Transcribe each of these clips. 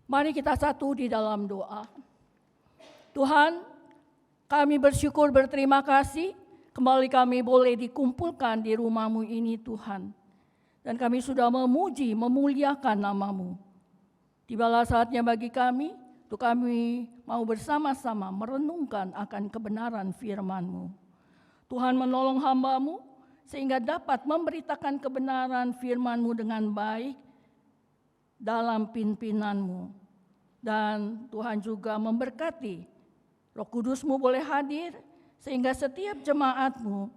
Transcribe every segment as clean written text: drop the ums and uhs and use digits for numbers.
Mari kita satu di dalam doa. Tuhan, kami bersyukur berterima kasih kembali kami boleh dikumpulkan di rumah-Mu ini Tuhan. Dan kami sudah memuji, memuliakan nama-Mu. Tibalah saatnya bagi kami, untuk kami mau bersama-sama merenungkan akan kebenaran firman-Mu. Tuhan menolong hamba-Mu sehingga dapat memberitakan kebenaran firman-Mu dengan baik dalam pimpinan-Mu. Dan Tuhan juga memberkati Roh Kudus-Mu boleh hadir sehingga setiap jemaat-Mu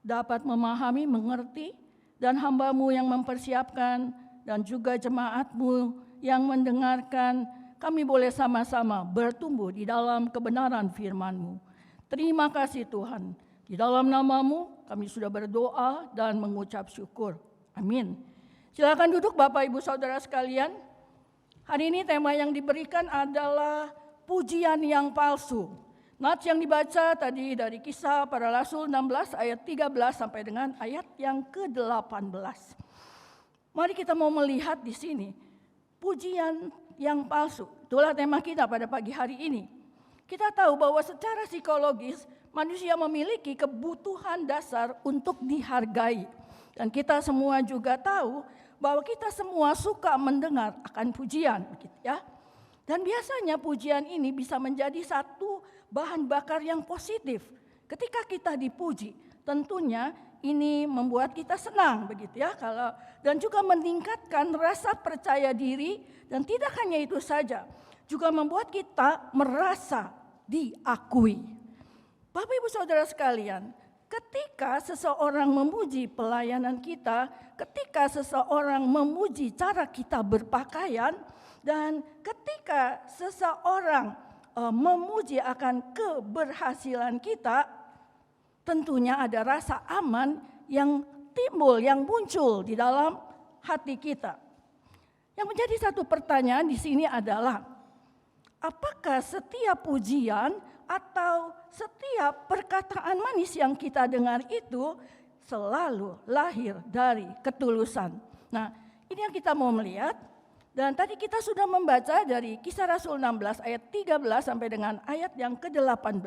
dapat memahami, mengerti, dan hamba-Mu yang mempersiapkan dan juga jemaat-Mu yang mendengarkan, kami boleh sama-sama bertumbuh di dalam kebenaran firman-Mu. Terima kasih Tuhan. Di dalam nama-Mu kami sudah berdoa dan mengucap syukur. Amin. Silakan duduk Bapak Ibu Saudara sekalian. Hari ini tema yang diberikan adalah pujian yang palsu. Nats yang dibaca tadi dari Kisah Para Rasul 16 ayat 13 sampai dengan ayat yang ke-18. Mari kita mau melihat di sini pujian yang palsu. Itulah tema kita pada pagi hari ini. Kita tahu bahwa secara psikologis manusia memiliki kebutuhan dasar untuk dihargai. Dan kita semua juga tahu bahwa kita semua suka mendengar akan pujian, begitu ya. Dan biasanya pujian ini bisa menjadi satu bahan bakar yang positif. Ketika kita dipuji, tentunya ini membuat kita senang, begitu ya. Dan juga meningkatkan rasa percaya diri, dan tidak hanya itu saja, juga membuat kita merasa diakui. Bapak Ibu Saudara sekalian, ketika seseorang memuji pelayanan kita, ketika seseorang memuji cara kita berpakaian, dan ketika seseorang memuji akan keberhasilan kita, tentunya ada rasa aman yang timbul, yang muncul di dalam hati kita. Yang menjadi satu pertanyaan di sini adalah, apakah setiap pujian atau setiap perkataan manis yang kita dengar itu selalu lahir dari ketulusan? Nah, ini yang kita mau melihat. Dan tadi kita sudah membaca dari Kisah Rasul 16 ayat 13 sampai dengan ayat yang ke-18.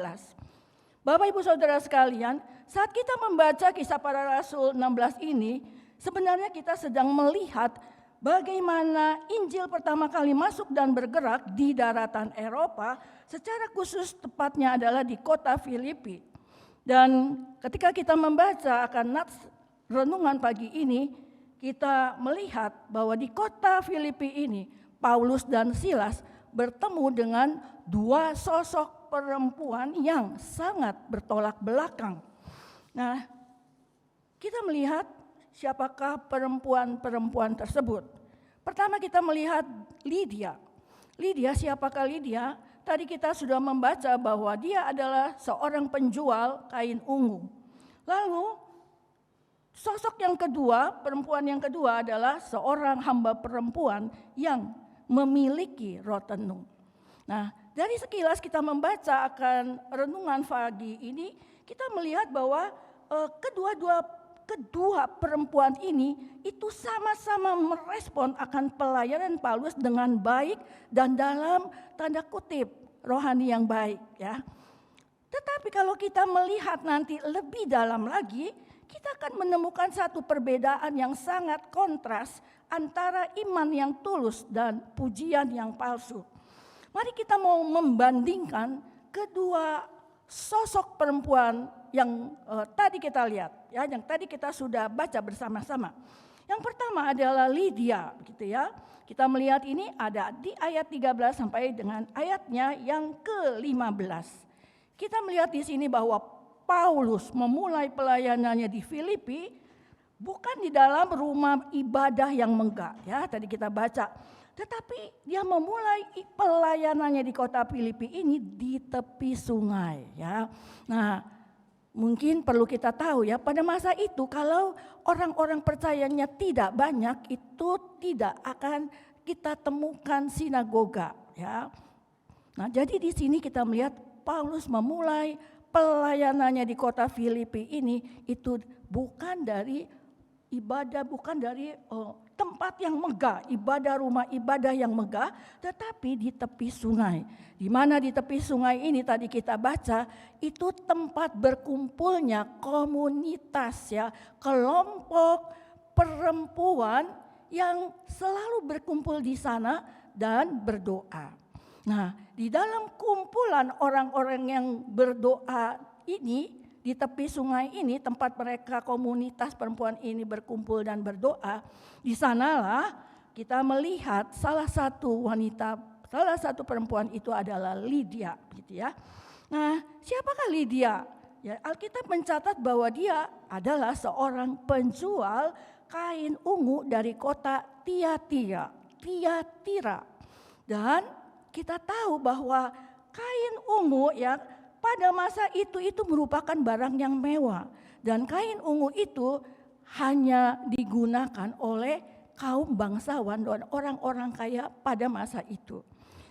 Bapak Ibu Saudara sekalian, saat kita membaca Kisah Para Rasul 16 ini, sebenarnya kita sedang melihat bagaimana Injil pertama kali masuk dan bergerak di daratan Eropa, secara khusus tepatnya adalah di kota Filipi. Dan ketika kita membaca akan nats renungan pagi ini, kita melihat bahwa di kota Filipi ini, Paulus dan Silas bertemu dengan dua sosok perempuan yang sangat bertolak belakang. Nah, kita melihat siapakah perempuan-perempuan tersebut. Pertama kita melihat Lydia. Lydia, siapakah Lydia? Tadi kita sudah membaca bahwa dia adalah seorang penjual kain ungu. Lalu sosok yang kedua, perempuan yang kedua adalah seorang hamba perempuan yang memiliki rotenung. Nah, dari sekilas kita membaca akan renungan pagi ini, kita melihat bahwa kedua perempuan ini itu sama-sama merespon akan pelayanan Paulus dengan baik dan dalam tanda kutip rohani yang baik ya. Tetapi kalau kita melihat nanti lebih dalam lagi, kita akan menemukan satu perbedaan yang sangat kontras antara iman yang tulus dan pujian yang palsu. Mari kita mau membandingkan kedua sosok perempuan yang tadi kita lihat, ya, yang tadi kita sudah baca bersama-sama. Yang pertama adalah Lydia, gitu ya. Kita melihat ini ada di ayat 13 sampai dengan ayatnya yang ke-15. Kita melihat di sini bahwa Paulus memulai pelayanannya di Filipi bukan di dalam rumah ibadah yang megah, ya, tadi kita baca. Tetapi dia memulai pelayanannya di kota Filipi ini di tepi sungai, ya. Nah, mungkin perlu kita tahu ya, pada masa itu kalau orang-orang percayanya tidak banyak, itu tidak akan kita temukan sinagoga, ya. Nah, jadi di sini kita melihat Paulus memulai pelayanannya di kota Filipi ini itu bukan dari ibadah, bukan dari tempat yang megah, rumah ibadah yang megah, tetapi di tepi sungai. Di mana di tepi sungai ini tadi kita baca, itu tempat berkumpulnya komunitas ya, kelompok perempuan yang selalu berkumpul di sana dan berdoa. Nah, di dalam kumpulan orang-orang yang berdoa ini, di tepi sungai ini, tempat mereka komunitas perempuan ini berkumpul dan berdoa, di sanalah kita melihat salah satu perempuan itu adalah Lydia, gitu ya. Nah, siapakah Lydia? Ya, Alkitab mencatat bahwa dia adalah seorang penjual kain ungu dari kota Tiatira. Dan kita tahu bahwa kain ungu ya pada masa itu merupakan barang yang mewah. Dan kain ungu itu hanya digunakan oleh kaum bangsawan dan orang-orang kaya pada masa itu.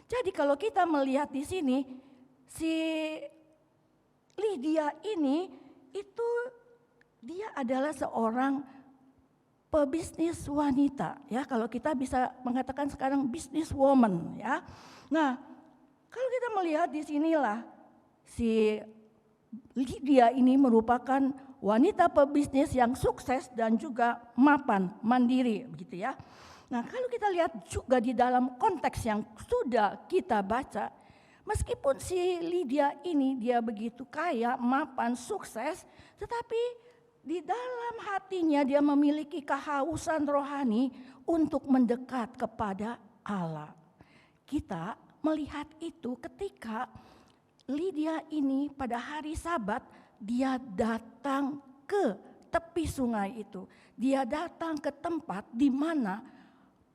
Jadi kalau kita melihat di sini, si Lydia ini itu dia adalah seorang pebisnis wanita ya, kalau kita bisa mengatakan sekarang business woman ya. Nah, kalau kita melihat di sinilah si Lydia ini merupakan wanita pebisnis yang sukses dan juga mapan, mandiri begitu ya. Nah, kalau kita lihat juga di dalam konteks yang sudah kita baca, meskipun si Lydia ini dia begitu kaya, mapan, sukses, tetapi di dalam hatinya dia memiliki kehausan rohani untuk mendekat kepada Allah. Kita melihat itu ketika Lydia ini pada hari Sabat dia datang ke tepi sungai itu. Dia datang ke tempat di mana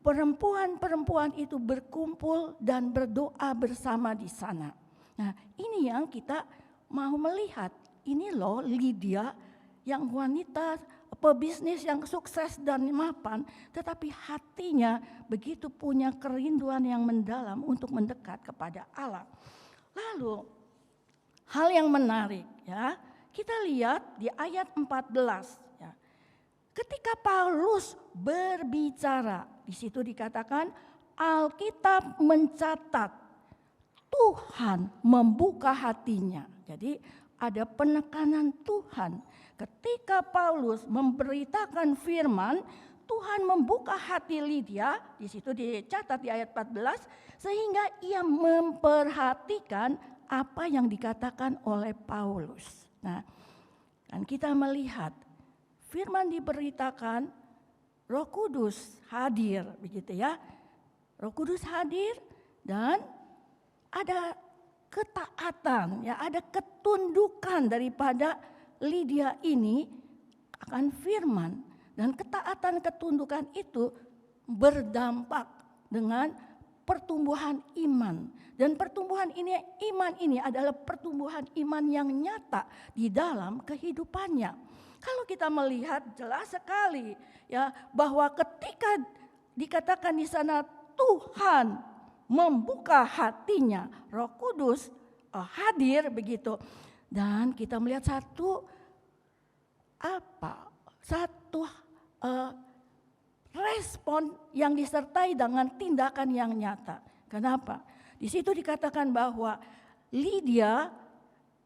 perempuan-perempuan itu berkumpul dan berdoa bersama di sana. Nah, ini yang kita mau melihat. Ini loh Lydia yang wanita pebisnis yang sukses dan mapan, tetapi hatinya begitu punya kerinduan yang mendalam untuk mendekat kepada Allah. Lalu hal yang menarik ya, kita lihat di ayat 14 ya. Ketika Paulus berbicara, di situ dikatakan Alkitab mencatat Tuhan membuka hatinya. Jadi ada penekanan Tuhan. Ketika Paulus memberitakan firman, Tuhan membuka hati Lydia, di situ dicatat di ayat 14, sehingga ia memperhatikan apa yang dikatakan oleh Paulus. Nah, dan kita melihat firman diberitakan, Roh Kudus hadir, begitu ya. Roh Kudus hadir dan ada ketaatan, ya, ada ketundukan daripada Lydia ini akan firman, dan ketaatan ketundukan itu berdampak dengan pertumbuhan iman, dan pertumbuhan iman ini adalah pertumbuhan iman yang nyata di dalam kehidupannya. Kalau kita melihat jelas sekali ya bahwa ketika dikatakan di sana Tuhan membuka hatinya, Roh Kudus hadir begitu. Dan kita melihat satu respon yang disertai dengan tindakan yang nyata. Kenapa? Di situ dikatakan bahwa Lydia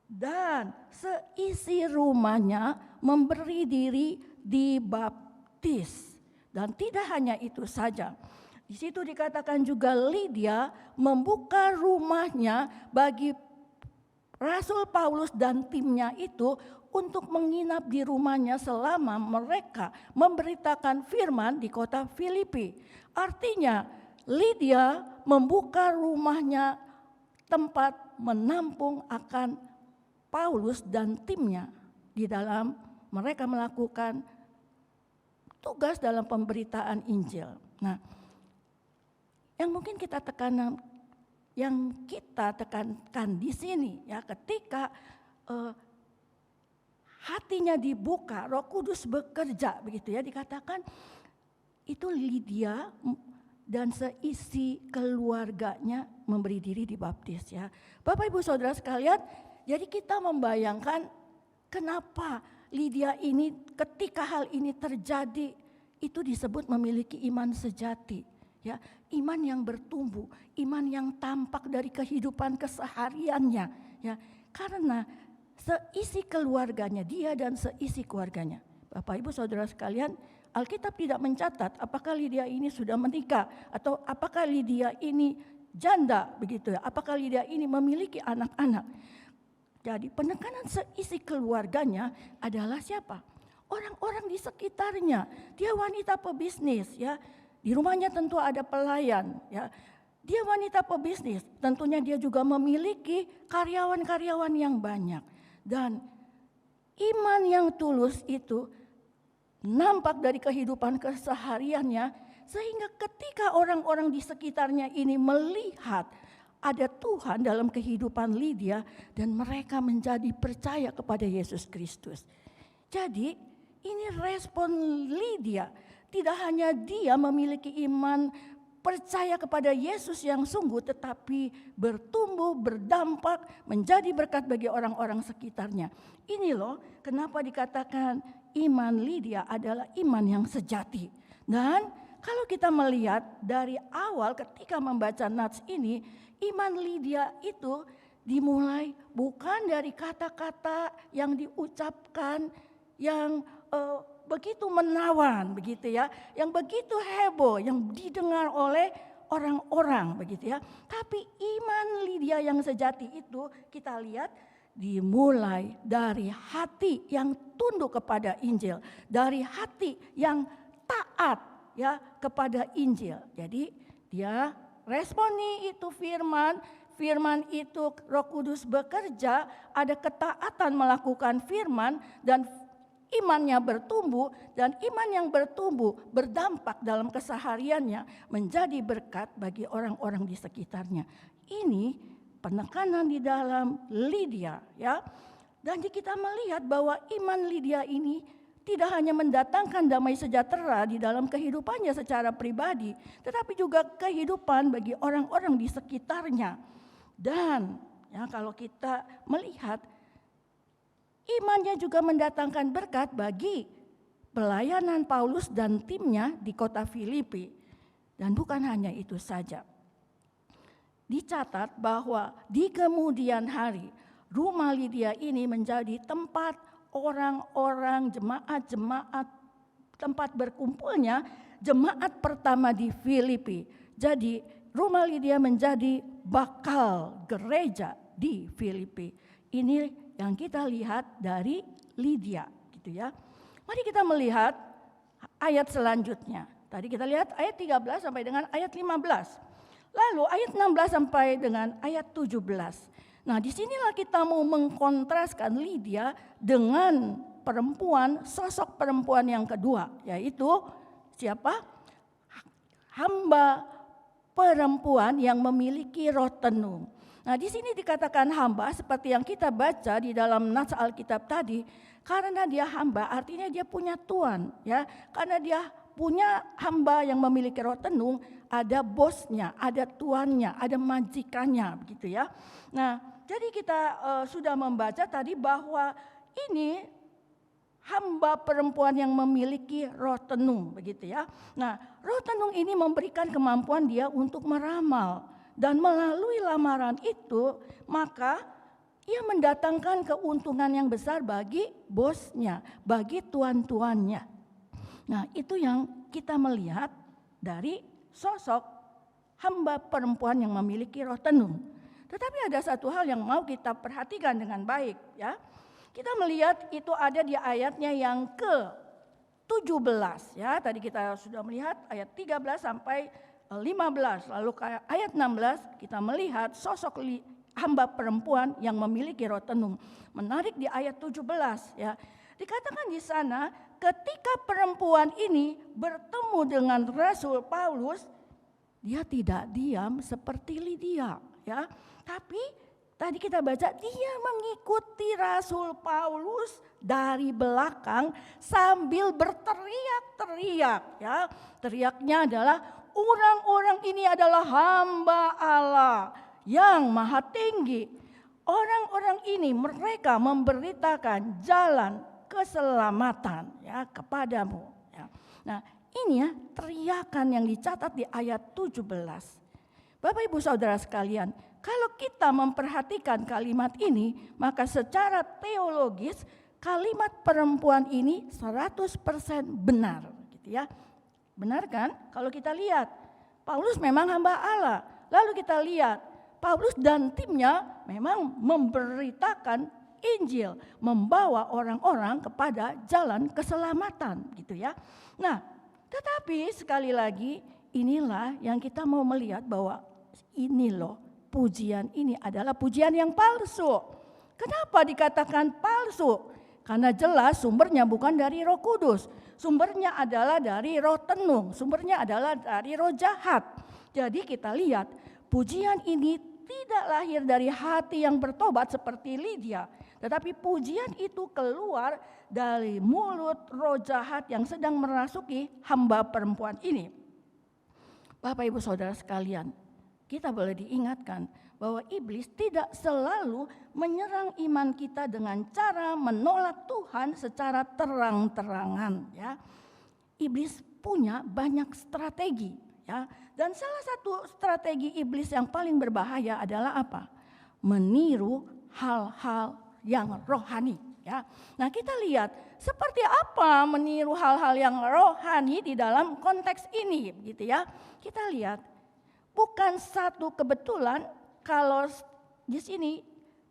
dan seisi rumahnya memberi diri dibaptis. Dan tidak hanya itu saja. Di situ dikatakan juga Lydia membuka rumahnya bagi Rasul Paulus dan timnya itu untuk menginap di rumahnya selama mereka memberitakan firman di kota Filipi. Artinya Lydia membuka rumahnya tempat menampung akan Paulus dan timnya di dalam mereka melakukan tugas dalam pemberitaan Injil. Nah, yang mungkin kita tekankan di sini ya, ketika hatinya dibuka, Roh Kudus bekerja begitu ya, dikatakan itu Lydia dan seisi keluarganya memberi diri dibaptis ya. Bapak Ibu Saudara sekalian, jadi kita membayangkan kenapa Lydia ini ketika hal ini terjadi, itu disebut memiliki iman sejati. Ya, iman yang bertumbuh, iman yang tampak dari kehidupan kesehariannya. Ya, karena seisi keluarganya, dia dan seisi keluarganya. Bapak Ibu Saudara sekalian, Alkitab tidak mencatat apakah Lydia ini sudah menikah atau apakah Lydia ini janda, begitu ya. Apakah Lydia ini memiliki anak-anak. Jadi penekanan seisi keluarganya adalah siapa? Orang-orang di sekitarnya. Dia wanita pebisnis, ya. Di rumahnya tentu ada pelayan, ya. Dia wanita pebisnis, tentunya dia juga memiliki karyawan-karyawan yang banyak. Dan iman yang tulus itu nampak dari kehidupan kesehariannya, sehingga ketika orang-orang di sekitarnya ini melihat ada Tuhan dalam kehidupan Lydia, dan mereka menjadi percaya kepada Yesus Kristus. Jadi ini respon Lydia, tidak hanya dia memiliki iman percaya kepada Yesus yang sungguh, tetapi bertumbuh, berdampak, menjadi berkat bagi orang-orang sekitarnya. Ini loh kenapa dikatakan iman Lydia adalah iman yang sejati. Dan kalau kita melihat dari awal ketika membaca nats ini, iman Lydia itu dimulai bukan dari kata-kata yang diucapkan yang begitu menawan, begitu ya, yang begitu heboh, yang didengar oleh orang-orang, begitu ya. Tapi iman Lydia yang sejati itu kita lihat dimulai dari hati yang tunduk kepada Injil, dari hati yang taat ya kepada Injil. Jadi dia responi itu firman itu Roh Kudus bekerja, ada ketaatan melakukan firman, dan imannya bertumbuh, dan iman yang bertumbuh berdampak dalam kesehariannya menjadi berkat bagi orang-orang di sekitarnya. Ini penekanan di dalam Lydia, ya. Dan kita melihat bahwa iman Lydia ini tidak hanya mendatangkan damai sejahtera di dalam kehidupannya secara pribadi, tetapi juga kehidupan bagi orang-orang di sekitarnya. Dan ya, kalau kita melihat imannya juga mendatangkan berkat bagi pelayanan Paulus dan timnya di kota Filipi. Dan bukan hanya itu saja. Dicatat bahwa di kemudian hari, rumah Lydia ini menjadi tempat orang-orang, jemaat-jemaat, tempat berkumpulnya jemaat pertama di Filipi. Jadi rumah Lydia menjadi bakal gereja di Filipi. Ini yang kita lihat dari Lydia, gitu ya. Mari kita melihat ayat selanjutnya. Tadi kita lihat ayat 13 sampai dengan ayat 15. Lalu ayat 16 sampai dengan ayat 17. Nah, disinilah kita mau mengkontraskan Lydia dengan perempuan, sosok perempuan yang kedua, yaitu siapa? Hamba perempuan yang memiliki roh tenung. Nah, di sini dikatakan hamba seperti yang kita baca di dalam nats Alkitab tadi, karena dia hamba artinya dia punya tuan, ya. Karena dia punya hamba yang memiliki roh tenung, ada bosnya, ada tuannya, ada majikannya, begitu ya. Nah, jadi kita sudah membaca tadi bahwa ini hamba perempuan yang memiliki roh tenung, begitu ya. Nah, roh tenung ini memberikan kemampuan dia untuk meramal. Dan melalui lamaran itu, maka ia mendatangkan keuntungan yang besar bagi bosnya, bagi tuan-tuannya. Nah, itu yang kita melihat dari sosok hamba perempuan yang memiliki roh tenung. Tetapi ada satu hal yang mau kita perhatikan dengan baik, ya. Kita melihat itu ada di ayatnya yang ke-17, ya. Tadi kita sudah melihat ayat 13 sampai 15, lalu ayat 16 kita melihat sosok hamba perempuan yang memiliki roh tenung. Menarik di ayat 17, ya. Dikatakan di sana ketika perempuan ini bertemu dengan Rasul Paulus, dia tidak diam seperti Lydia, ya. Tapi tadi kita baca dia mengikuti Rasul Paulus dari belakang sambil berteriak-teriak, ya. Teriaknya adalah orang-orang ini adalah hamba Allah yang maha tinggi. Orang-orang ini mereka memberitakan jalan keselamatan, ya, kepadamu. Ya. Nah, Ini ya teriakan yang dicatat di ayat 17. Bapak Ibu Saudara sekalian, kalau kita memperhatikan kalimat ini, maka secara teologis kalimat perempuan ini 100% benar, gitu ya. Benar kan? Kalau kita lihat, Paulus memang hamba Allah. Lalu kita lihat, Paulus dan timnya memang memberitakan Injil, membawa orang-orang kepada jalan keselamatan, gitu ya. Nah, tetapi sekali lagi inilah yang kita mau melihat bahwa ini loh, pujian ini adalah pujian yang palsu. Kenapa dikatakan palsu? Karena jelas sumbernya bukan dari Roh Kudus. Sumbernya adalah dari roh tenung, sumbernya adalah dari roh jahat. Jadi kita lihat pujian ini tidak lahir dari hati yang bertobat seperti Lydia. Tetapi pujian itu keluar dari mulut roh jahat yang sedang merasuki hamba perempuan ini. Bapak Ibu Saudara sekalian, kita boleh diingatkan bahwa iblis tidak selalu menyerang iman kita dengan cara menolak Tuhan secara terang-terangan, ya. Iblis punya banyak strategi, ya. Dan salah satu strategi iblis yang paling berbahaya adalah apa? Meniru hal-hal yang rohani, ya. Nah, kita lihat seperti apa meniru hal-hal yang rohani di dalam konteks ini, gitu ya. Kita lihat bukan satu kebetulan kalau di sini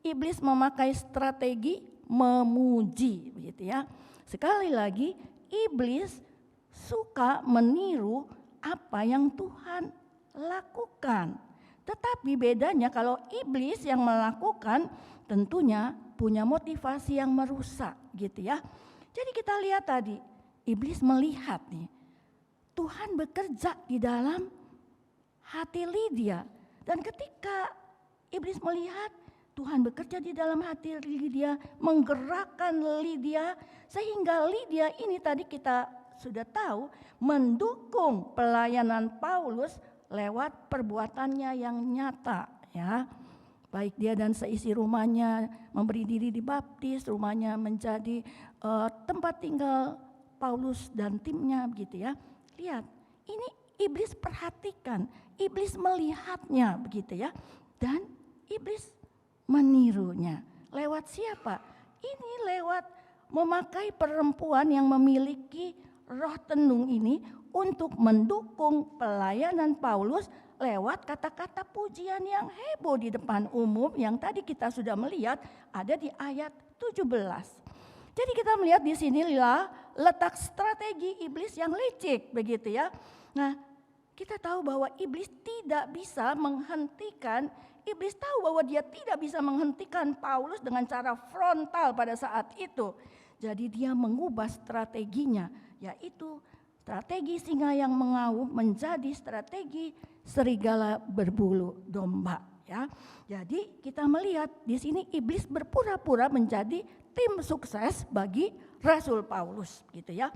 iblis memakai strategi memuji, begitu ya. Sekali lagi iblis suka meniru apa yang Tuhan lakukan. Tetapi bedanya kalau iblis yang melakukan tentunya punya motivasi yang merusak, gitu ya. Jadi kita lihat tadi, iblis melihat nih, Tuhan bekerja di dalam hati Lydia. Dan ketika iblis melihat Tuhan bekerja di dalam hati Lydia, menggerakkan Lydia, sehingga Lydia ini tadi kita sudah tahu mendukung pelayanan Paulus lewat perbuatannya yang nyata, ya. Baik dia dan seisi rumahnya memberi diri dibaptis, rumahnya menjadi tempat tinggal Paulus dan timnya, begitu ya. Lihat, ini iblis perhatikan, iblis melihatnya, begitu ya. Dan iblis menirunya. Lewat siapa? Ini lewat memakai perempuan yang memiliki roh tenung ini untuk mendukung pelayanan Paulus lewat kata-kata pujian yang heboh di depan umum yang tadi kita sudah melihat ada di ayat 17. Jadi kita melihat di sinilah letak strategi iblis yang licik, begitu ya. Nah, kita tahu bahwa iblis tidak bisa menghentikan, iblis tahu bahwa dia tidak bisa menghentikan Paulus dengan cara frontal pada saat itu. Jadi dia mengubah strateginya, yaitu strategi singa yang mengaum menjadi strategi serigala berbulu domba, ya. Jadi kita melihat di sini iblis berpura-pura menjadi tim sukses bagi Rasul Paulus, gitu ya.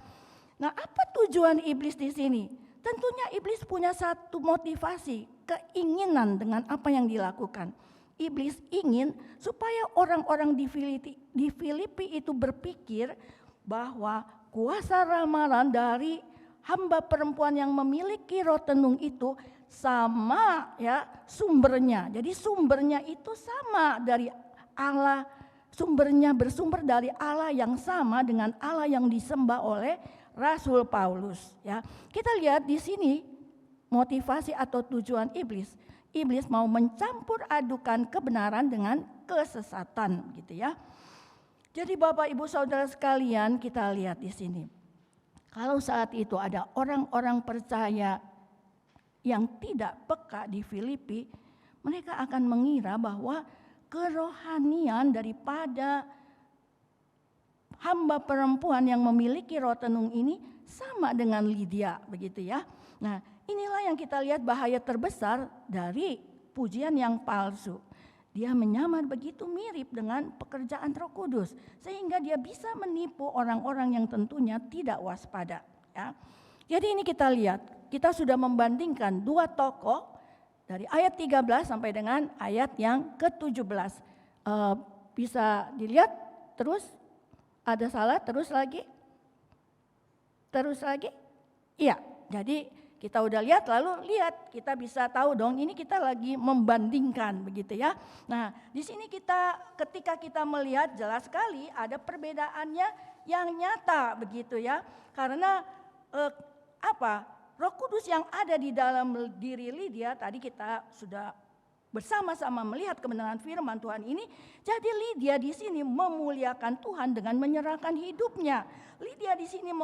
Nah, apa tujuan iblis di sini? Tentunya iblis punya satu motivasi, keinginan dengan apa yang dilakukan. Iblis ingin supaya orang-orang di Filipi itu berpikir bahwa kuasa ramalan dari hamba perempuan yang memiliki roh tenung itu sama, ya, sumbernya. Jadi sumbernya itu sama dari Allah, sumbernya bersumber dari Allah yang sama dengan Allah yang disembah oleh Rasul Paulus, ya. Kita lihat di sini motivasi atau tujuan iblis. Iblis mau mencampur adukan kebenaran dengan kesesatan, gitu ya. Jadi Bapak Ibu Saudara sekalian, kita lihat di sini. Kalau saat itu ada orang-orang percaya yang tidak peka di Filipi, mereka akan mengira bahwa kerohanian daripada hamba perempuan yang memiliki roh tenung ini sama dengan Lydia, begitu ya. Nah, inilah yang kita lihat bahaya terbesar dari pujian yang palsu. Dia menyamar begitu mirip dengan pekerjaan Roh Kudus sehingga dia bisa menipu orang-orang yang tentunya tidak waspada, ya. Jadi ini kita lihat, kita sudah membandingkan dua tokoh dari ayat 13 sampai dengan ayat yang ke-17. Bisa dilihat terus, ada salah, terus lagi. Iya, jadi kita udah lihat, lalu lihat kita bisa tahu dong ini kita lagi membandingkan begitu ya. Nah, di sini ketika kita melihat jelas sekali ada perbedaannya yang nyata begitu ya. Karena Roh Kudus yang ada di dalam diri Lydia, tadi kita sudah bersama-sama melihat kebenaran firman Tuhan ini. Jadi Lydia di sini memuliakan Tuhan dengan menyerahkan hidupnya. Lydia di sini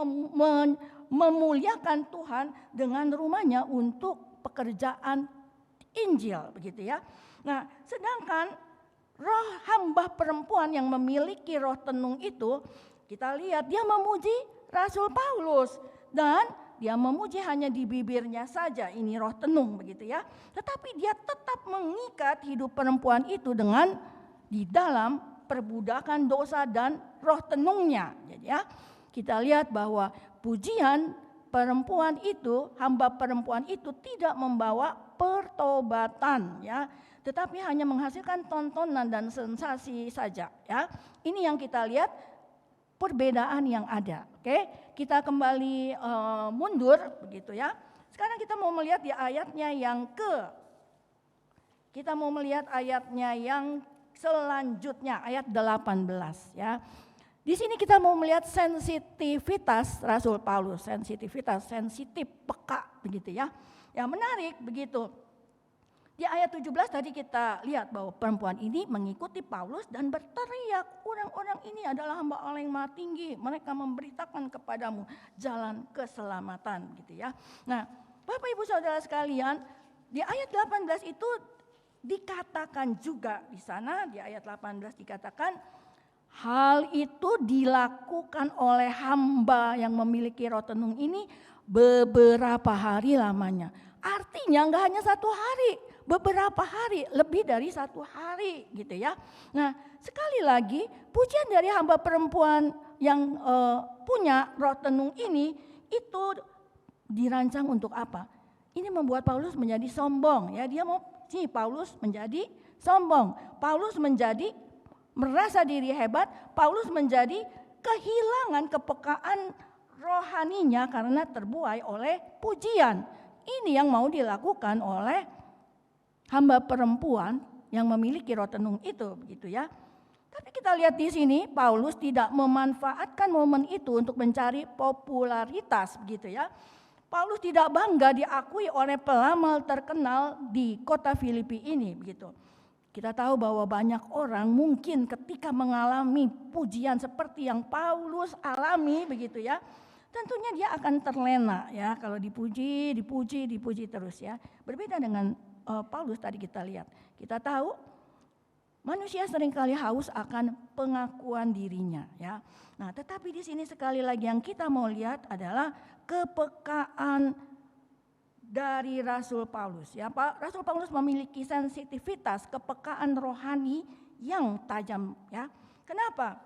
memuliakan Tuhan dengan rumahnya untuk pekerjaan Injil begitu ya. Nah, sedangkan roh hamba perempuan yang memiliki roh tenung itu, kita lihat dia memuji Rasul Paulus dan dia memuji hanya di bibirnya saja, ini roh tenung begitu ya. Tetapi dia tetap mengikat hidup perempuan itu dengan di dalam perbudakan dosa dan roh tenungnya. Jadi ya, kita lihat bahwa pujian perempuan itu, hamba perempuan itu tidak membawa pertobatan ya, tetapi hanya menghasilkan tontonan dan sensasi saja ya. Ini yang kita lihat perbedaan yang ada. Oke, kita kembali mundur begitu ya. Sekarang kita mau melihat di ayatnya kita mau melihat ayatnya yang selanjutnya, ayat 18 ya. Di sini kita mau melihat sensitivitas Rasul Paulus, sensitif, peka begitu ya. Yang menarik begitu. Di ayat 17 tadi kita lihat bahwa perempuan ini mengikuti Paulus dan berteriak, orang-orang ini adalah hamba Allah yang Maha Tinggi. Mereka memberitakan kepadamu jalan keselamatan gitu ya. Nah, Bapak Ibu Saudara sekalian, di ayat 18 itu dikatakan juga di sana, di ayat 18 dikatakan hal itu dilakukan oleh hamba yang memiliki roh tenung ini beberapa hari lamanya. Artinya enggak hanya 1 hari, beberapa hari, lebih dari 1 hari gitu ya. Nah, sekali lagi pujian dari hamba perempuan yang punya roh tenung ini itu dirancang untuk apa? Ini membuat Paulus menjadi sombong ya. Dia mau Paulus menjadi sombong. Paulus menjadi merasa diri hebat. Paulus menjadi kehilangan kepekaan rohaninya karena terbuai oleh pujian. Ini yang mau dilakukan oleh hamba perempuan yang memiliki roh tenung itu begitu ya. Tapi kita lihat di sini Paulus tidak memanfaatkan momen itu untuk mencari popularitas begitu ya. Paulus tidak bangga diakui oleh peramal terkenal di kota Filipi ini begitu. Kita tahu bahwa banyak orang mungkin ketika mengalami pujian seperti yang Paulus alami begitu ya. Tentunya dia akan terlena ya kalau dipuji terus ya. Berbeda dengan Paulus tadi kita lihat. Kita tahu manusia seringkali haus akan pengakuan dirinya ya. Nah, tetapi di sini sekali lagi yang kita mau lihat adalah kepekaan dari Rasul Paulus ya. Rasul Paulus memiliki sensitivitas, kepekaan rohani yang tajam ya. Kenapa?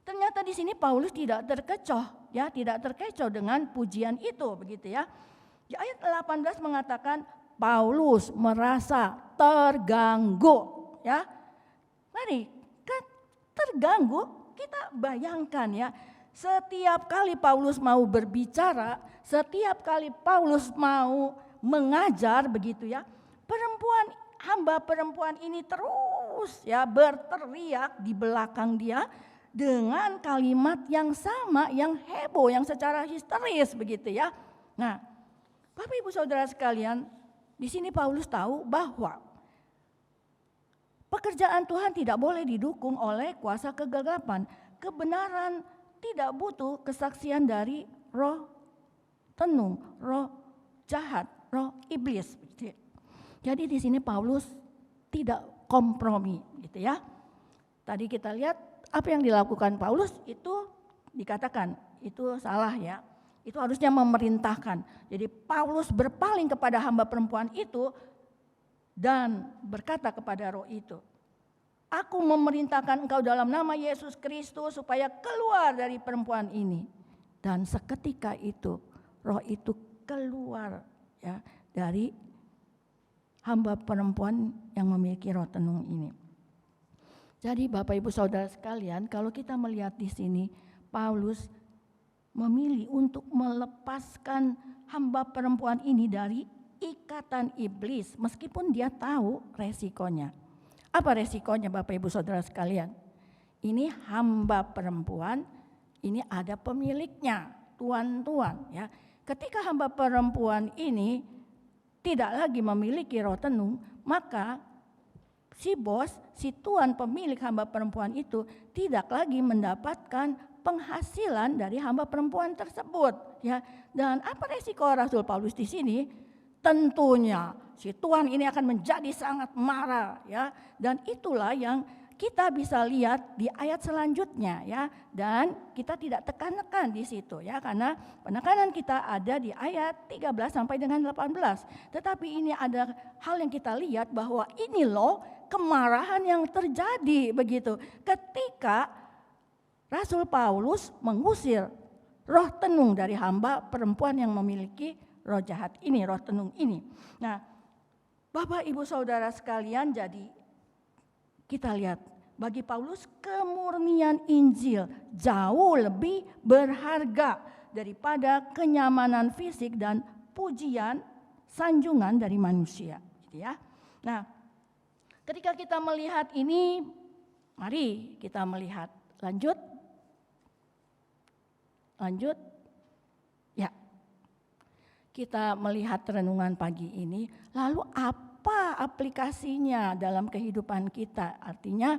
Ternyata di sini Paulus tidak terkecoh ya, tidak terkecoh dengan pujian itu begitu ya. Di ayat 18 mengatakan Paulus merasa terganggu ya. Mari terganggu, kita bayangkan ya. Setiap kali Paulus mau berbicara, setiap kali Paulus mau mengajar begitu ya, hamba perempuan ini terus ya berteriak di belakang dia dengan kalimat yang sama, yang heboh, yang secara histeris begitu ya. Nah, Bapak Ibu Saudara sekalian, di sini Paulus tahu bahwa pekerjaan Tuhan tidak boleh didukung oleh kuasa kegelapan. Kebenaran tidak butuh kesaksian dari roh tenung, roh jahat, roh iblis. Jadi di sini Paulus tidak kompromi gitu ya. Tadi kita lihat apa yang dilakukan Paulus itu dikatakan itu salah ya. Itu harusnya memerintahkan. Jadi Paulus berpaling kepada hamba perempuan itu dan berkata kepada roh itu, aku memerintahkan engkau dalam nama Yesus Kristus supaya keluar dari perempuan ini. Dan seketika itu roh itu keluar ya dari hamba perempuan yang memiliki roh tenung ini. Jadi Bapak Ibu Saudara sekalian, kalau kita melihat di sini Paulus memilih untuk melepaskan hamba perempuan ini dari ikatan iblis meskipun dia tahu resikonya. Apa resikonya Bapak Ibu Saudara sekalian? Ini hamba perempuan, ini ada pemiliknya, tuan-tuan ya. Ketika hamba perempuan ini tidak lagi memiliki roh tenung, maka si bos, si tuan pemilik hamba perempuan itu tidak lagi mendapatkan penghasilan dari hamba perempuan tersebut ya. Dan apa resiko Rasul Paulus di sini? Tentunya si tuan ini akan menjadi sangat marah ya. Dan itulah yang kita bisa lihat di ayat selanjutnya ya, dan kita tidak tekan-tekan di situ ya, karena penekanan kita ada di ayat 13 sampai dengan 18. Tetapi ini ada hal yang kita lihat bahwa ini loh kemarahan yang terjadi begitu ketika Rasul Paulus mengusir roh tenung dari hamba perempuan yang memiliki roh jahat ini, roh tenung ini. Nah, Bapak Ibu Saudara sekalian, jadi kita lihat bagi Paulus kemurnian Injil jauh lebih berharga daripada kenyamanan fisik dan pujian sanjungan dari manusia, gitu ya. Nah, ketika kita melihat ini, mari kita melihat lanjut. Ya. Kita melihat renungan pagi ini, lalu apa aplikasinya dalam kehidupan kita? Artinya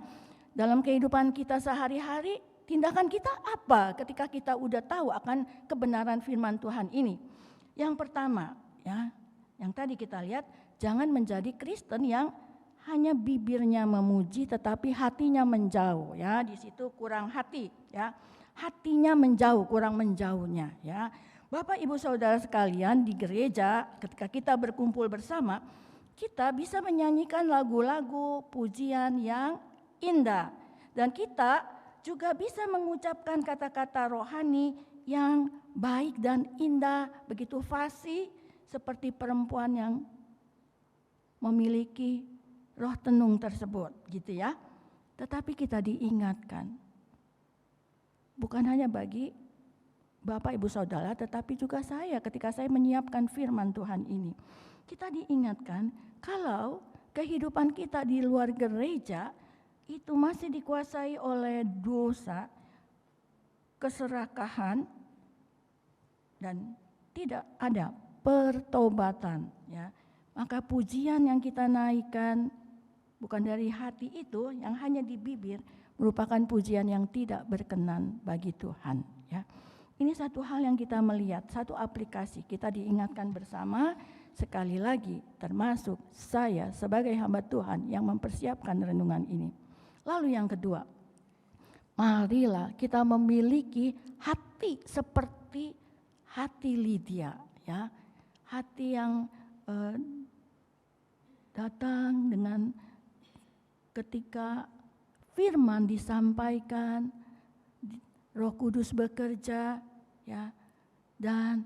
dalam kehidupan kita sehari-hari, tindakan kita apa ketika kita udah tahu akan kebenaran firman Tuhan ini? Yang pertama, ya, yang tadi kita lihat, jangan menjadi Kristen yang hanya bibirnya memuji tetapi hatinya menjauh, ya. Di situ kurang hati, ya. Hatinya menjauh, kurang menjauhnya, ya. Bapak Ibu Saudara sekalian, di gereja ketika kita berkumpul bersama, kita bisa menyanyikan lagu-lagu pujian yang indah, dan kita juga bisa mengucapkan kata-kata rohani yang baik dan indah, begitu fasih seperti perempuan yang memiliki roh tenung tersebut, gitu ya. Tetapi kita diingatkan, bukan hanya bagi Bapak Ibu Saudara, tetapi juga saya ketika saya menyiapkan firman Tuhan ini. Kita diingatkan kalau kehidupan kita di luar gereja itu masih dikuasai oleh dosa, keserakahan, dan tidak ada pertobatan, ya. Maka pujian yang kita naikkan bukan dari hati itu, yang hanya di bibir, merupakan pujian yang tidak berkenan bagi Tuhan, ya. Ini satu hal yang kita melihat, satu aplikasi kita diingatkan bersama sekali lagi, termasuk saya sebagai hamba Tuhan yang mempersiapkan renungan ini. Lalu yang kedua, marilah kita memiliki hati seperti hati Lydia, ya. Hati yang datang dengan ketika firman disampaikan, Roh Kudus bekerja, ya, dan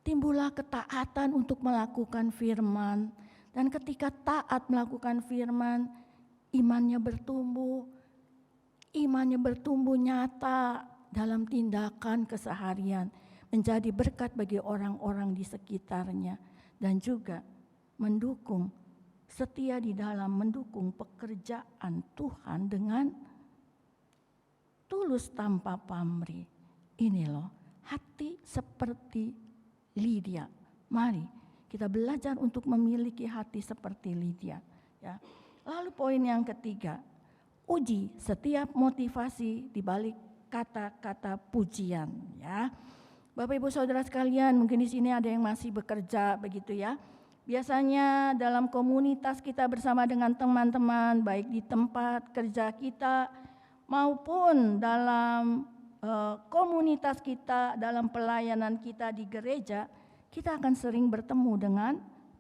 timbullah ketaatan untuk melakukan firman. Dan ketika taat melakukan firman, imannya bertumbuh nyata dalam tindakan keseharian, menjadi berkat bagi orang-orang di sekitarnya, dan juga setia di dalam mendukung pekerjaan Tuhan dengan tulus tanpa pamrih. Ini loh, hati seperti Lydia. Mari kita belajar untuk memiliki hati seperti Lydia, ya. Lalu poin yang ketiga, uji setiap motivasi di balik kata-kata pujian, ya. Bapak Ibu Saudara sekalian, mungkin di sini ada yang masih bekerja begitu, ya. Biasanya dalam komunitas kita bersama dengan teman-teman, baik di tempat kerja kita maupun dalam komunitas kita, dalam pelayanan kita di gereja, kita akan sering bertemu dengan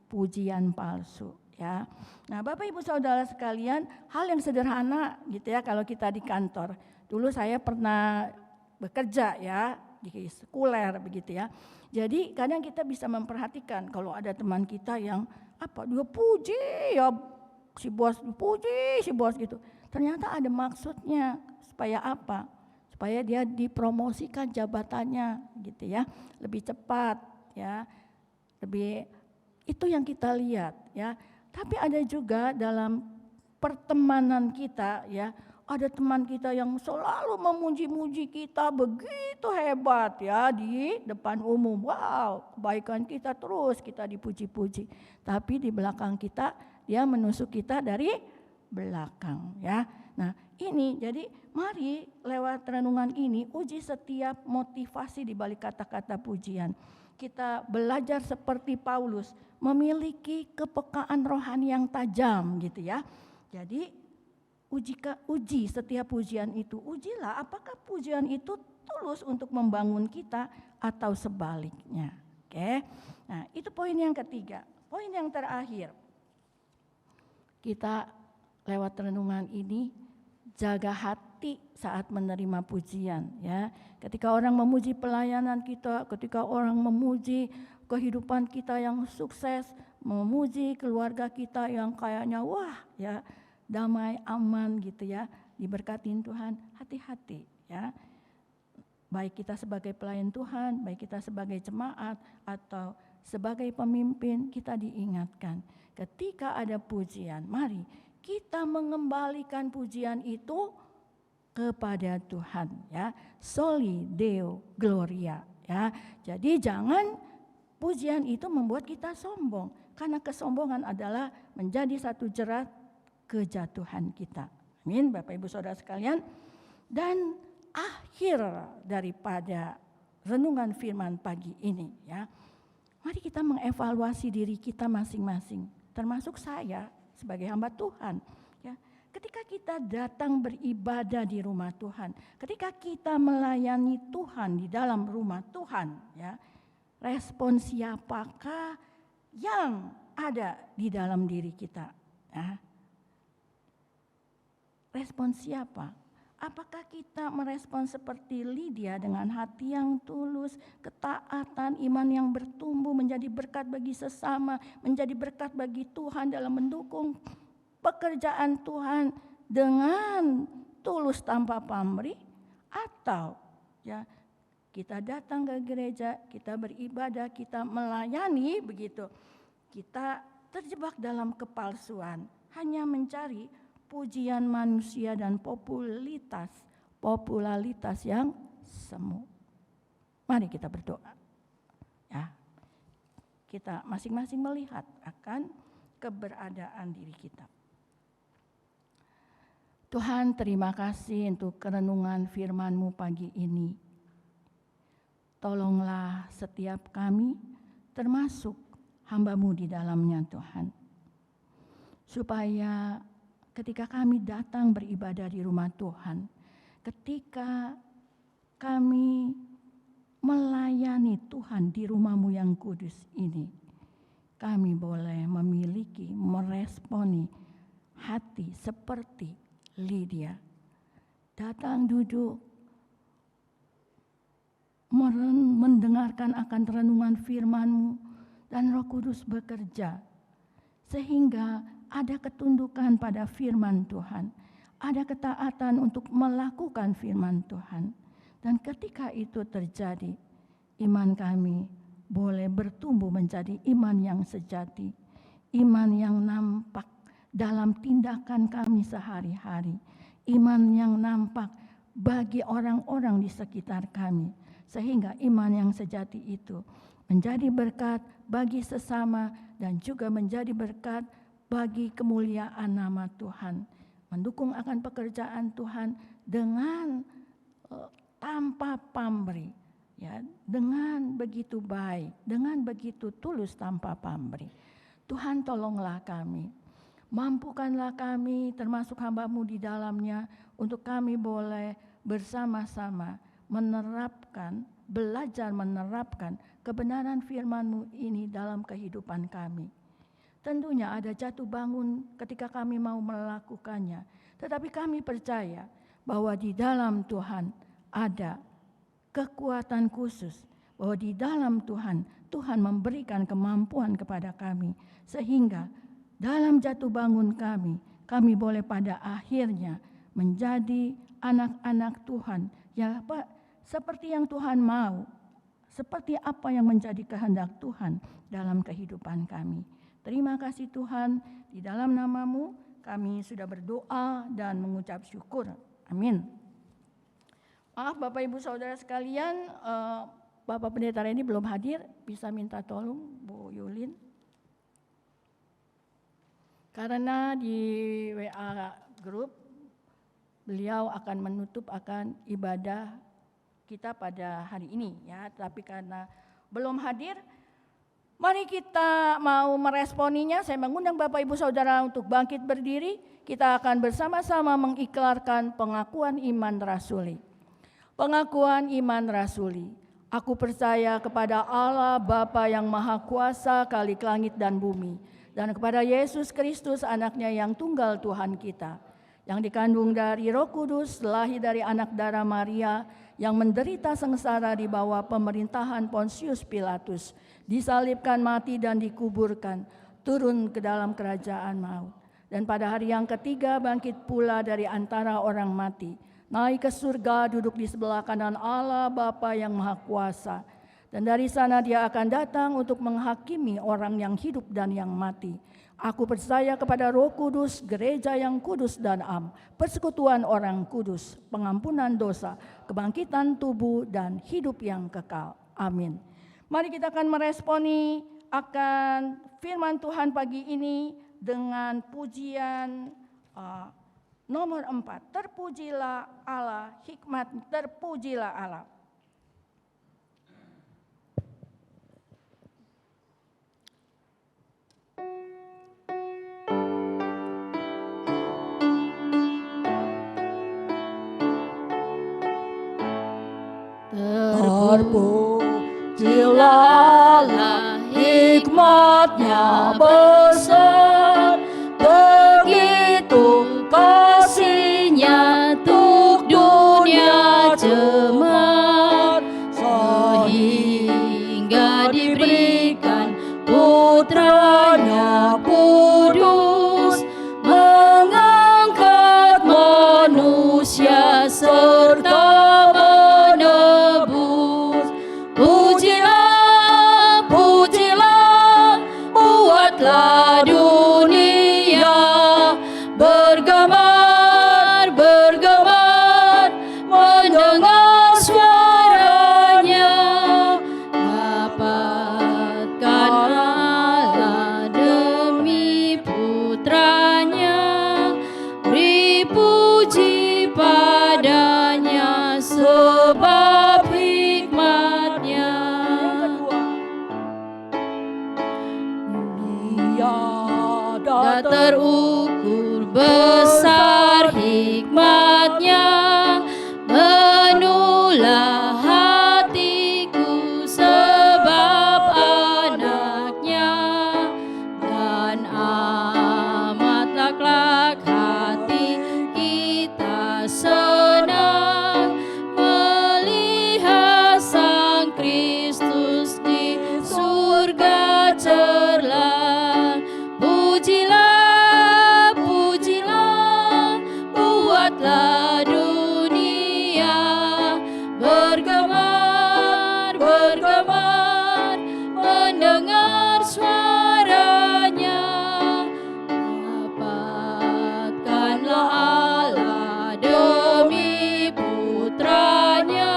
pujian palsu, ya. Nah, Bapak Ibu Saudara sekalian, hal yang sederhana gitu ya, kalau kita di kantor. Dulu saya pernah bekerja, ya, di sekuler begitu ya. Jadi kadang kita bisa memperhatikan kalau ada teman kita yang dia puji ya, si bos puji si bos gitu. Ternyata ada maksudnya, supaya apa? supaya dia dipromosikan jabatannya gitu ya, lebih cepat ya. Lebih itu yang kita lihat ya. Tapi ada juga dalam pertemanan kita ya, ada teman kita yang selalu memuji-muji kita begitu hebat ya di depan umum. Wow, kebaikan kita terus kita dipuji-puji. Tapi di belakang kita dia menusuk kita dari belakang ya. Nah, ini jadi mari lewat renungan ini uji setiap motivasi di balik kata-kata pujian. Kita belajar seperti Paulus, memiliki kepekaan rohani yang tajam gitu ya. Jadi uji setiap pujian itu, ujilah apakah pujian itu tulus untuk membangun kita atau sebaliknya. Oke. Nah, itu poin yang ketiga. Poin yang terakhir. Kita lewat renungan ini jaga hati saat menerima pujian ya. Ketika orang memuji pelayanan kita, ketika orang memuji kehidupan kita yang sukses, memuji keluarga kita yang kayaknya wah ya, damai, aman gitu ya, diberkatin Tuhan, hati-hati ya. Baik kita sebagai pelayan Tuhan, baik kita sebagai jemaat atau sebagai pemimpin, kita diingatkan ketika ada pujian, mari kita mengembalikan pujian itu kepada Tuhan ya. Soli Deo Gloria ya. Jadi jangan pujian itu membuat kita sombong, karena kesombongan adalah menjadi satu jerat kejatuhan kita. Amin Bapak Ibu Saudara sekalian. Dan akhir daripada renungan firman pagi ini ya, mari kita mengevaluasi diri kita masing-masing, termasuk saya sebagai hamba Tuhan ya. Ketika kita datang beribadah di rumah Tuhan, ketika kita melayani Tuhan di dalam rumah Tuhan ya, respon siapakah yang ada di dalam diri kita ya? Respon siapa? Apakah kita merespon seperti Lydia dengan hati yang tulus, ketaatan, iman yang bertumbuh menjadi berkat bagi sesama, menjadi berkat bagi Tuhan dalam mendukung pekerjaan Tuhan dengan tulus tanpa pamrih? Atau ya kita datang ke gereja, kita beribadah, kita melayani begitu, kita terjebak dalam kepalsuan, hanya mencari pujian manusia dan popularitas yang semu. Mari kita berdoa ya. Kita masing-masing melihat akan keberadaan diri kita. Tuhan, terima kasih untuk renungan firman-Mu pagi ini. Tolonglah setiap kami, termasuk hamba-Mu di dalamnya Tuhan, supaya ketika kami datang beribadah di rumah Tuhan, ketika kami melayani Tuhan di rumah-Mu yang kudus ini, kami boleh memiliki, meresponi hati seperti Lydia. Datang duduk, mendengarkan akan renungan firman-Mu, dan Roh Kudus bekerja, sehingga ada ketundukan pada firman Tuhan, ada ketaatan untuk melakukan firman Tuhan. Dan ketika itu terjadi, iman kami boleh bertumbuh menjadi iman yang sejati, iman yang nampak dalam tindakan kami sehari-hari, iman yang nampak bagi orang-orang di sekitar kami, sehingga iman yang sejati itu menjadi berkat bagi sesama dan juga menjadi berkat bagi kemuliaan nama Tuhan, mendukung akan pekerjaan Tuhan dengan tanpa pamrih, ya, dengan begitu baik, dengan begitu tulus tanpa pamrih. Tuhan, tolonglah kami, mampukanlah kami termasuk hamba-Mu di dalamnya, untuk kami boleh bersama-sama menerapkan, belajar menerapkan kebenaran firman-Mu ini dalam kehidupan kami. Tentunya ada jatuh bangun ketika kami mau melakukannya, tetapi kami percaya bahwa di dalam Tuhan ada kekuatan khusus, bahwa di dalam Tuhan, Tuhan memberikan kemampuan kepada kami, sehingga dalam jatuh bangun kami boleh pada akhirnya menjadi anak-anak Tuhan Ya Pak, seperti yang Tuhan mau, seperti apa yang menjadi kehendak Tuhan dalam kehidupan kami. Terima kasih Tuhan, di dalam nama-Mu kami sudah berdoa dan mengucap syukur. Amin. Maaf Bapak Ibu Saudara sekalian, Bapak Pendeta ini belum hadir, bisa minta tolong Bu Yulin. Karena di WA Group, beliau akan menutup akan ibadah kita pada hari ini ya, tapi karena belum hadir, mari kita mau meresponinya. Saya mengundang Bapak Ibu Saudara untuk bangkit berdiri. Kita akan bersama-sama mengikrarkan pengakuan iman rasuli. Pengakuan iman rasuli. Aku percaya kepada Allah Bapa yang Maha Kuasa Khalik langit dan bumi, dan kepada Yesus Kristus anaknya yang tunggal Tuhan kita, yang dikandung dari Roh Kudus, lahir dari anak darah Maria, yang menderita sengsara di bawah pemerintahan Pontius Pilatus, disalibkan, mati dan dikuburkan, turun ke dalam kerajaan maut, dan pada hari yang ketiga bangkit pula dari antara orang mati, naik ke surga, duduk di sebelah kanan Allah Bapa yang Maha Kuasa, dan dari sana Dia akan datang untuk menghakimi orang yang hidup dan yang mati. Aku percaya kepada Roh Kudus, gereja yang kudus dan am, persekutuan orang kudus, pengampunan dosa, kebangkitan tubuh dan hidup yang kekal. Amin. Mari kita akan meresponi akan firman Tuhan pagi ini dengan pujian nomor 4. Terpujilah Allah, hikmat terpujilah Allah. Terpujilah Allah, hikmatnya besar, begitu kasihnya untuk dunia jemaat, sehingga diberikan putranya kudus, mengangkat manusia serta menebus. Pujilah, pujilah, buatlah dunia bergemar, bergemar, mendengar suaranya. Dapatkan Allah demi putranya, beri puji padanya sebab hikmatnya. Dunia tak terukur besar hikmatnya, menulah hatiku sebab anaknya, dan amatlah kelak hati kita senang melihat Sang Kristus di surga cerlah. Pujilah, pujilah, buatlah dunia bergemar, bergemar, mendengar suaranya. Dapatkanlah Allah demi putranya,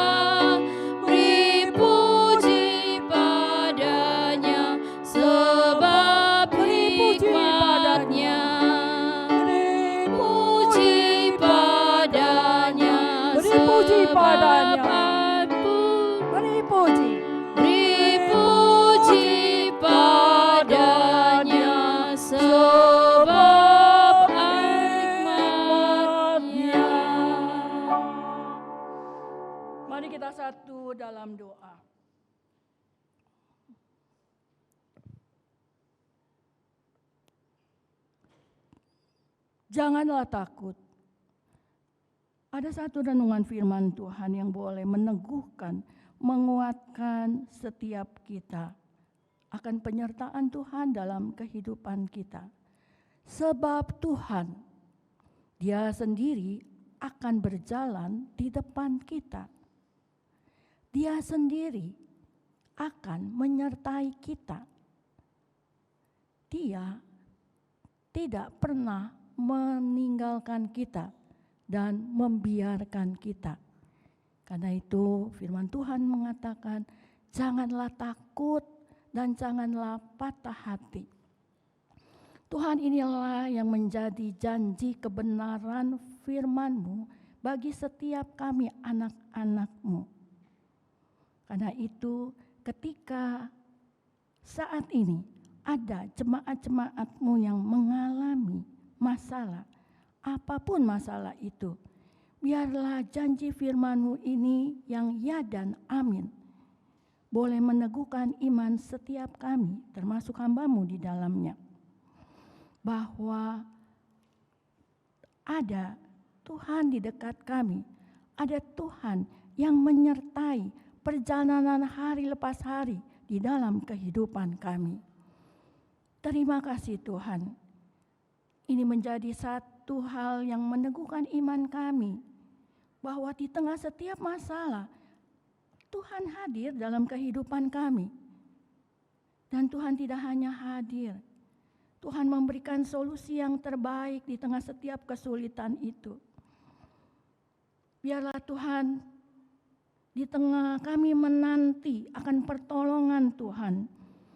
beri puji padanya sebab hikmatnya. Beri puji padanya, Beri puji padanya. sebab Beri puji. beri puji padanya sebab hikmatnya. Mari kita satu dalam doa. Janganlah takut. Ada satu renungan firman Tuhan yang boleh meneguhkan, menguatkan setiap kita akan penyertaan Tuhan dalam kehidupan kita. Sebab Tuhan, Dia sendiri akan berjalan di depan kita. Dia sendiri akan menyertai kita. Dia tidak pernah meninggalkan kita dan membiarkan kita. Karena itu firman Tuhan mengatakan, janganlah takut dan janganlah patah hati. Tuhan inilah yang menjadi janji kebenaran firman-Mu bagi setiap kami anak-anak-Mu. Karena itu ketika saat ini ada jemaat-jemaat-Mu yang mengalami masalah, apapun masalah itu, biarlah janji firman-Mu ini yang ya dan amin boleh meneguhkan iman setiap kami, termasuk hamba-Mu di dalamnya. Bahwa ada Tuhan di dekat kami, ada Tuhan yang menyertai perjalanan hari lepas hari di dalam kehidupan kami. Terima kasih Tuhan. Ini menjadi satu hal yang meneguhkan iman kami, bahwa di tengah setiap masalah, Tuhan hadir dalam kehidupan kami. Dan Tuhan tidak hanya hadir, Tuhan memberikan solusi yang terbaik di tengah setiap kesulitan itu. Biarlah Tuhan di tengah kami menanti akan pertolongan Tuhan.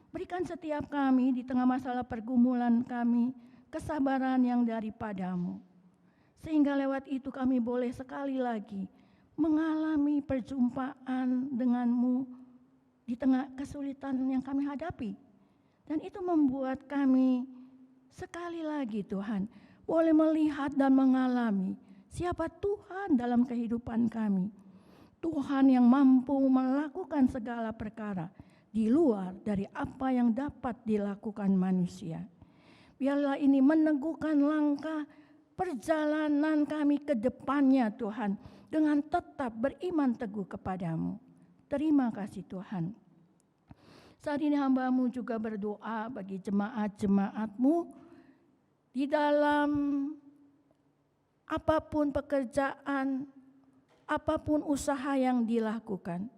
Berikan setiap kami di tengah masalah pergumulan kami kesabaran yang daripada-Mu. Sehingga lewat itu kami boleh sekali lagi mengalami perjumpaan dengan-Mu di tengah kesulitan yang kami hadapi. Dan itu membuat kami sekali lagi Tuhan boleh melihat dan mengalami siapa Tuhan dalam kehidupan kami. Tuhan yang mampu melakukan segala perkara di luar dari apa yang dapat dilakukan manusia. Biarlah ini meneguhkan langkah perjalanan kami ke depannya Tuhan, dengan tetap beriman teguh kepada-Mu. Terima kasih Tuhan. Saat ini hamba-Mu juga berdoa bagi jemaat-jemaat-Mu di dalam apapun pekerjaan, apapun usaha yang dilakukan.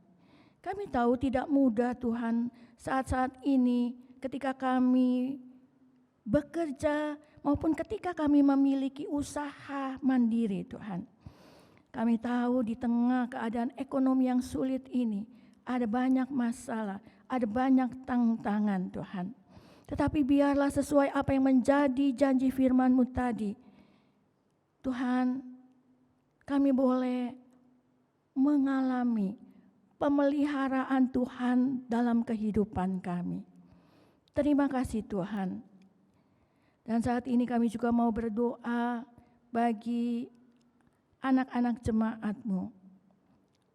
Kami tahu tidak mudah Tuhan saat-saat ini ketika kami bekerja maupun ketika kami memiliki usaha mandiri Tuhan. Kami tahu di tengah keadaan ekonomi yang sulit ini ada banyak masalah, ada banyak tantangan Tuhan. Tetapi biarlah sesuai apa yang menjadi janji firman-Mu tadi. Tuhan, kami boleh mengalami pemeliharaan Tuhan dalam kehidupan kami. Terima kasih Tuhan. Dan saat ini kami juga mau berdoa bagi anak-anak jemaat-Mu.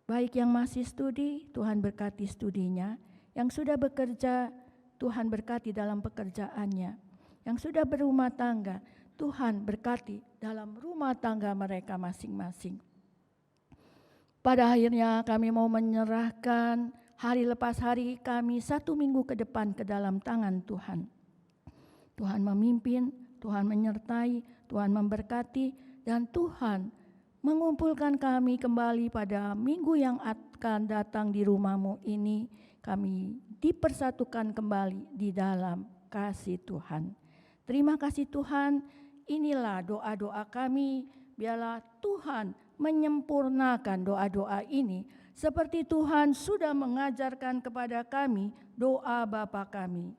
Baik yang masih studi, Tuhan berkati studinya. Yang sudah bekerja, Tuhan berkati dalam pekerjaannya. Yang sudah berumah tangga, Tuhan berkati dalam rumah tangga mereka masing-masing. Pada akhirnya kami mau menyerahkan hari lepas hari kami 1 minggu ke depan ke dalam tangan Tuhan. Tuhan memimpin, Tuhan menyertai, Tuhan memberkati, dan Tuhan mengumpulkan kami kembali pada minggu yang akan datang di rumah-Mu ini. Kami dipersatukan kembali di dalam kasih Tuhan. Terima kasih Tuhan, inilah doa-doa kami. Biarlah Tuhan menyempurnakan doa-doa ini seperti Tuhan sudah mengajarkan kepada kami doa Bapa kami.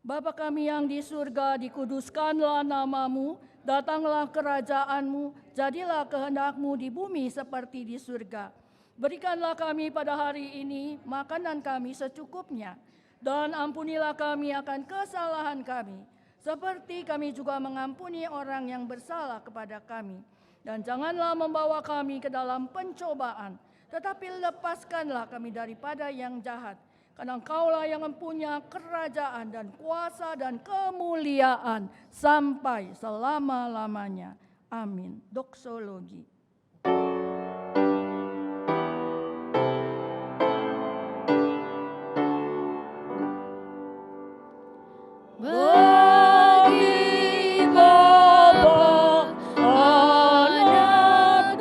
Bapa kami yang di surga, dikuduskanlah nama-Mu, datanglah kerajaan-Mu, jadilah kehendak-Mu di bumi seperti di surga. Berikanlah kami pada hari ini makanan kami secukupnya, dan ampunilah kami akan kesalahan kami, seperti kami juga mengampuni orang yang bersalah kepada kami. Dan janganlah membawa kami ke dalam pencobaan, tetapi lepaskanlah kami daripada yang jahat. Karena Engkaulah yang mempunyai kerajaan dan kuasa dan kemuliaan sampai selama-lamanya. Amin. Doksologi. Bagi Bapa, Anak,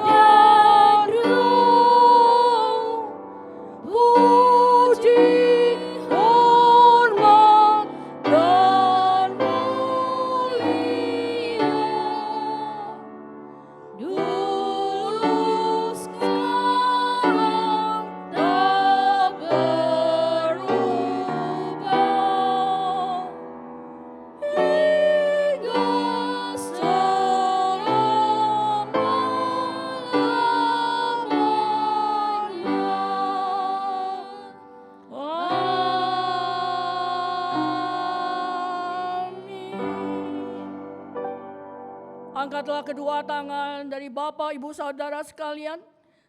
Angkatlah kedua tangan dari Bapak, Ibu, Saudara sekalian,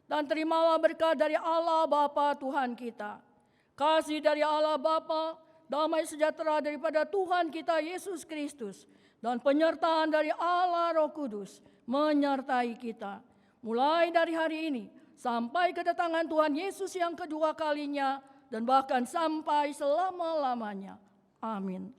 dan terimalah berkat dari Allah Bapa Tuhan kita. Kasih dari Allah Bapa, damai sejahtera daripada Tuhan kita Yesus Kristus, dan penyertaan dari Allah Roh Kudus menyertai kita. Mulai dari hari ini, sampai kedatangan Tuhan Yesus yang kedua kalinya, dan bahkan sampai selama-lamanya. Amin.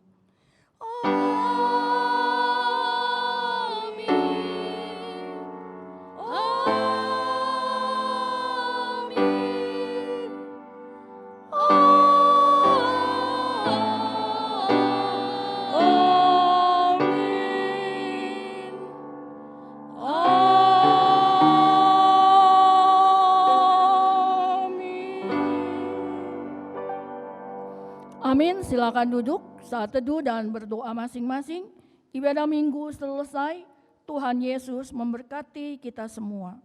Amin, silakan duduk, saat teduh dan berdoa masing-masing. Ibadah minggu selesai, Tuhan Yesus memberkati kita semua.